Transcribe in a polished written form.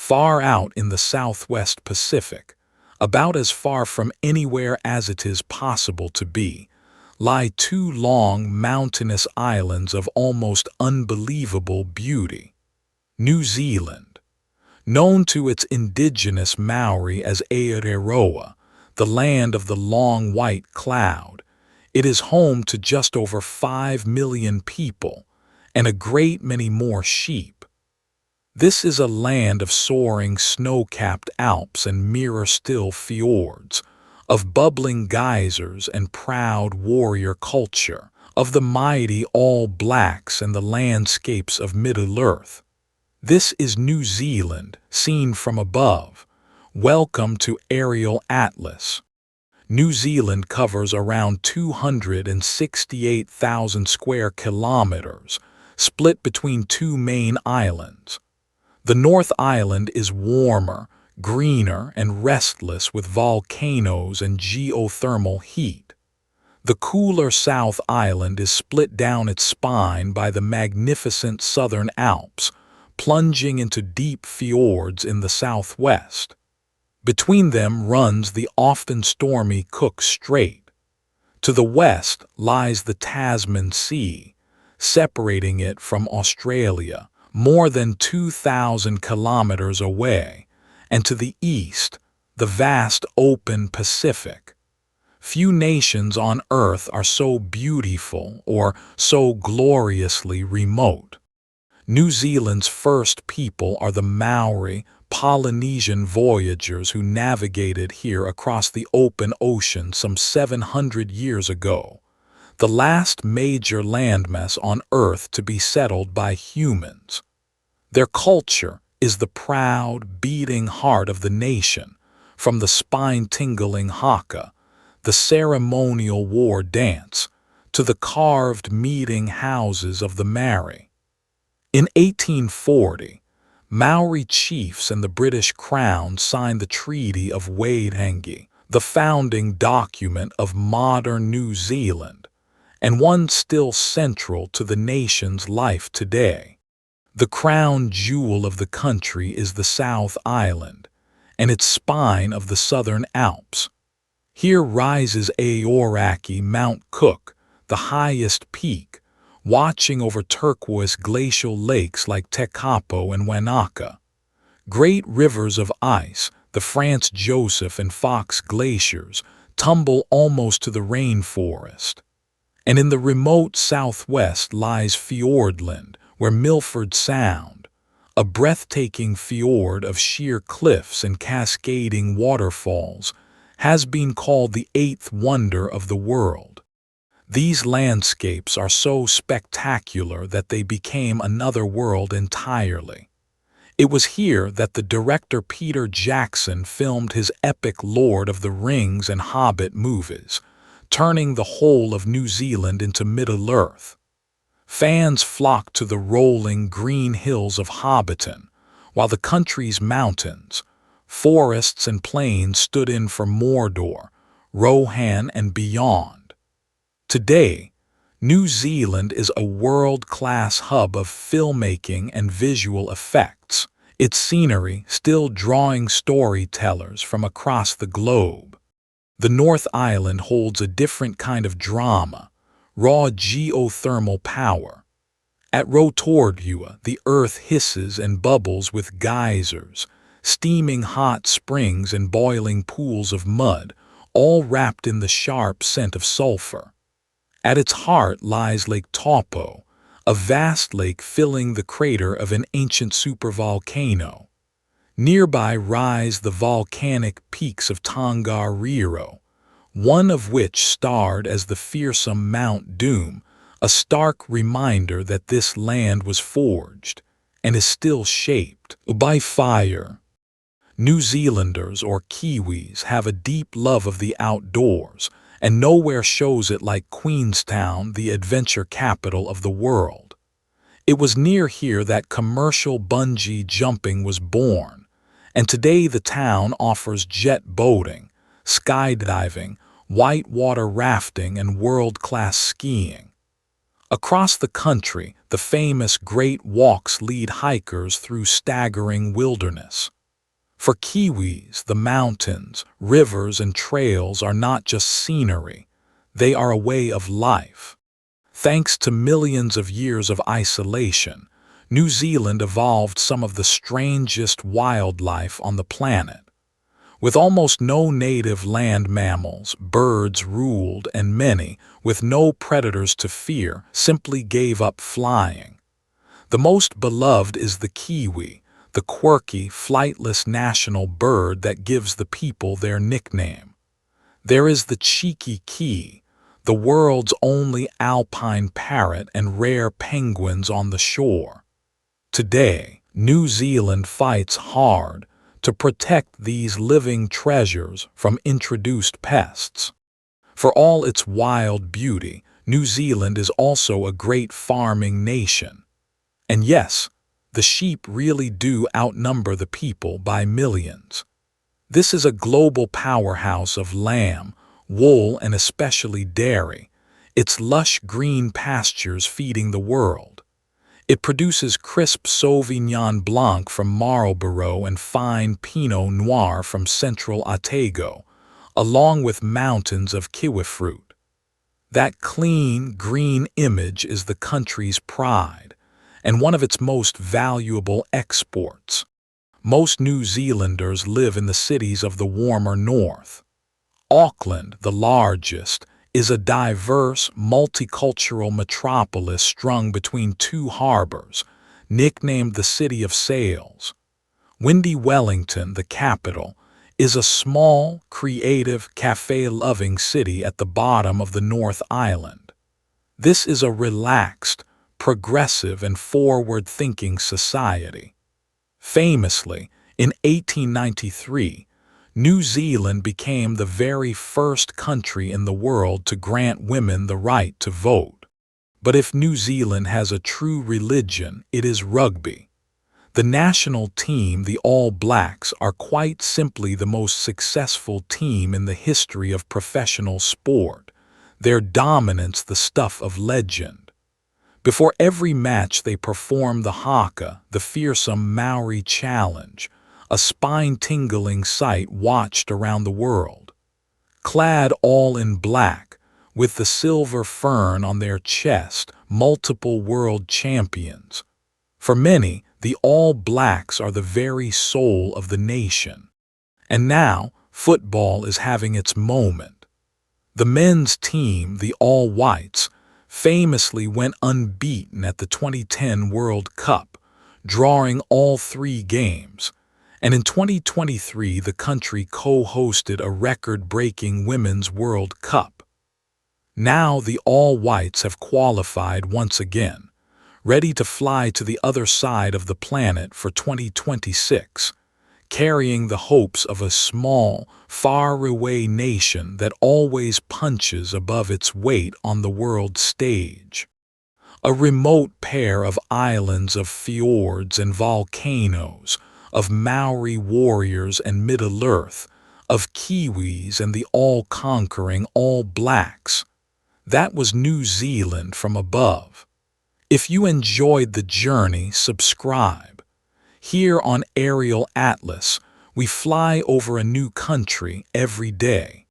far out in the southwest Pacific, about as far from anywhere as it is possible to be, lie two long mountainous islands of almost unbelievable beauty. New Zealand, known to its indigenous Maori as Aotearoa, the land of the long white cloud, it is home to just over 5 million people and a great many more sheep. This is a land of soaring snow-capped alps and mirror-still fjords, of bubbling geysers and proud warrior culture, of the mighty All Blacks and the landscapes of Middle-earth. This is New Zealand, seen from above. Welcome to Aerial Atlas. New Zealand covers around 268,000 square kilometers, split between two main islands. The North Island is warmer, greener, and restless with volcanoes and geothermal heat. The cooler South Island is split down its spine by the magnificent Southern Alps, plunging into deep fjords in the southwest. Between them runs the often stormy Cook Strait. To the west lies the Tasman Sea, separating it from Australia, more than 2,000 kilometers away, and to the east, the vast open Pacific. Few nations on Earth are so beautiful or so gloriously remote. New Zealand's first people are the Maori, Polynesian voyagers who navigated here across the open ocean some 700 years ago, the last major landmass on Earth to be settled by humans. Their culture is the proud, beating heart of the nation, from the spine-tingling haka, the ceremonial war dance, to the carved meeting houses of the Māori. In 1840, Maori chiefs and the British Crown signed the Treaty of Waitangi, the founding document of modern New Zealand, and one still central to the nation's life today. The crown jewel of the country is the South Island, and its spine of the Southern Alps. Here rises Aoraki Mount Cook, the highest peak, watching over turquoise glacial lakes like Tekapo and Wanaka. Great rivers of ice, the Franz Joseph and Fox glaciers, tumble almost to the rainforest. And in the remote southwest lies Fiordland, where Milford Sound, a breathtaking fjord of sheer cliffs and cascading waterfalls, has been called the eighth wonder of the world. These landscapes are so spectacular that they became another world entirely. It was here that the director Peter Jackson filmed his epic Lord of the Rings and Hobbit movies, turning the whole of New Zealand into Middle-earth. Fans flocked to the rolling green hills of Hobbiton, while the country's mountains, forests and plains stood in for Mordor, Rohan and beyond. Today, New Zealand is a world-class hub of filmmaking and visual effects, its scenery still drawing storytellers from across the globe. The North Island holds a different kind of drama, raw geothermal power. At Rotorua, the earth hisses and bubbles with geysers, steaming hot springs and boiling pools of mud, all wrapped in the sharp scent of sulfur. At its heart lies Lake Taupo, a vast lake filling the crater of an ancient supervolcano. Nearby rise the volcanic peaks of Tongariro, one of which starred as the fearsome Mount Doom, a stark reminder that this land was forged, and is still shaped, by fire. New Zealanders, or Kiwis, have a deep love of the outdoors, and nowhere shows it like Queenstown, the adventure capital of the world. It was near here that commercial bungee jumping was born, and today the town offers jet boating, skydiving, whitewater rafting, and world-class skiing. Across the country, the famous Great Walks lead hikers through staggering wilderness. For Kiwis, the mountains, rivers, and trails are not just scenery, they are a way of life. Thanks to millions of years of isolation, New Zealand evolved some of the strangest wildlife on the planet. With almost no native land mammals, birds ruled, and many, with no predators to fear, simply gave up flying. The most beloved is the kiwi, the quirky, flightless national bird that gives the people their nickname. There is the cheeky key, the world's only alpine parrot, and rare penguins on the shore. Today, New Zealand fights hard to protect these living treasures from introduced pests. For all its wild beauty, New Zealand is also a great farming nation. And yes, the sheep really do outnumber the people by millions. This is a global powerhouse of lamb, wool, and especially dairy, its lush green pastures feeding the world. It produces crisp Sauvignon Blanc from Marlborough and fine Pinot Noir from central Otago, along with mountains of kiwifruit. That clean, green image is the country's pride, and one of its most valuable exports. Most New Zealanders live in the cities of the warmer north. Auckland, the largest, is a diverse, multicultural metropolis strung between two harbors, nicknamed the City of Sails. Windy Wellington, the capital, is a small, creative, cafe-loving city at the bottom of the North Island. This is a relaxed, progressive, and forward-thinking society. Famously, in 1893, New Zealand became the very first country in the world to grant women the right to vote. But if New Zealand has a true religion, it is rugby. The national team, the All Blacks, are quite simply the most successful team in the history of professional sport, their dominance the stuff of legend. Before every match they perform the haka, the fearsome Maori challenge, a spine-tingling sight watched around the world. Clad all in black, with the silver fern on their chest, multiple world champions. For many, the All Blacks are the very soul of the nation. And now, football is having its moment. The men's team, the All Whites, famously went unbeaten at the 2010 World Cup, drawing all 3 games. And in 2023, the country co-hosted a record-breaking Women's World Cup. Now the All Whites have qualified once again, ready to fly to the other side of the planet for 2026, carrying the hopes of a small, far-away nation that always punches above its weight on the world stage. A remote pair of islands of fjords and volcanoes, of Maori warriors and Middle-earth, of Kiwis and the all-conquering All Blacks. That was New Zealand from above. If you enjoyed the journey, subscribe. Here on Aerial Atlas, we fly over a new country every day.